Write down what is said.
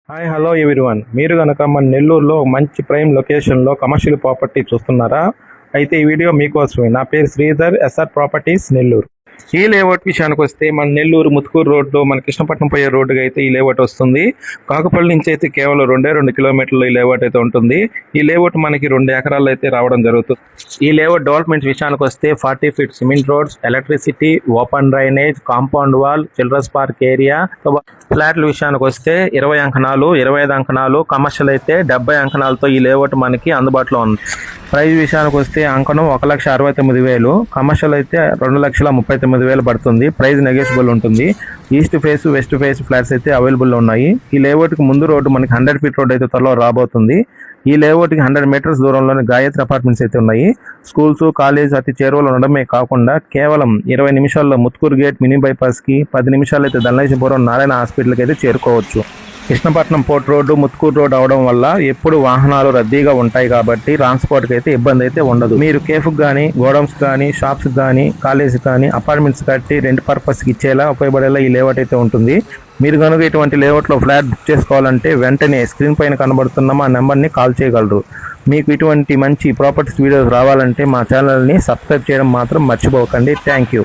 Hi hello everyone. మీరు కనుక మన నెల్లూరులో మంచి ప్రైమ్ లొకేషన్లో కమర్షియల్ ప్రాపర్టీ చూస్తున్నారా? అయితే ఈ వీడియో మీకోసమే. నా పేరు శ్రీధర్, ఎస్ఆర్ ప్రాపర్టీస్ నెల్లూరు. ఈ లేఅవుట్ విషయానికి వస్తే మన నెల్లూరు ముత్తుకూరు రోడ్డు, మన కృష్ణపట్నం పోయే రోడ్డుకి అయితే ఈ లేఅవుట్ వస్తుంది. కాకపల్లి నుంచి అయితే కేవలం 2 కిలోమీటర్లు ఈ లేఅవుట్ అయితే ఉంటుంది. ఈ లేఅవుట్ మనకి 2 ఎకరాలు అయితే రావడం జరుగుతుంది. ఈ లేఅవుట్ డెవలప్మెంట్ విషయానికి వస్తే 40 feet cement roads, electricity, open drainage, compound wall, children's park area. ఫ్లాట్ల విషయానికి వస్తే 20 అంకణాలు, 25 అంకణాలు, కమర్షియల్ అయితే 70 అంకణాలతో ఈ లేఅవుట్ మనకి అందుబాటులో ఉంది. ప్రైస్ విషయానికి వస్తే అంకణం 1,69,000, కమర్షియల్ అయితే 2,39,000 పడుతుంది. ప్రైస్ నెగోషియబుల్ ఉంటుంది. East face, west face flats అయితే అవైలబుల్లో ఉన్నాయి. ఈ లేఅవుట్కి ముందు రోడ్డు మనకి 100 ఫీట్ రోడ్ అయితే త్వరలో రాబోతుంది. ఈ లేఅవుట్కి 100 మీటర్స్ దూరంలోనే గాయత్రి అపార్ట్మెంట్స్ అయితే ఉన్నాయి. స్కూల్స్, కాలేజ్ అతి చేరువలో ఉండడమే కాకుండా కేవలం 20 నిమిషాల్లో ముత్తుకూరు గేట్ మినీ బైపాస్కి, 10 నిమిషాలు అయితే ధనలక్ష్మీపురం నారాయణ హాస్పిటల్కి అయితే చేరుకోవచ్చు. Krishnapatnam port road, Muthukur road అవడం వల్ల ఎప్పుడు వాహనాలు రద్దీగా ఉంటాయి కాబట్టి ట్రాన్స్పోర్ట్కి అయితే ఇబ్బంది అయితే ఉండదు. మీరు కేఫ్కి కానీ, గోడౌన్స్ కానీ, షాప్స్కి కానీ, కాలేజ్కి కానీ అపార్ట్మెంట్స్ కట్టి రెంట్ పర్పస్కి ఇచ్చేలా ఉపయోగపడేలా ఈ లేఅవుట్ అయితే ఉంటుంది. మీరు కనుక ఇటువంటి లేఅవుట్లో ఫ్లాట్ బుక్ చేసుకోవాలంటే వెంటనే స్క్రీన్ పైన కనబడుతున్న మా నెంబర్ని కాల్ చేయగలరు. మీకు ఇటువంటి మంచి ప్రాపర్టీస్ వీడియోస్ రావాలంటే మా ఛానల్ని సబ్స్క్రైబ్ చేయడం మాత్రం మర్చిపోకండి. Thank you.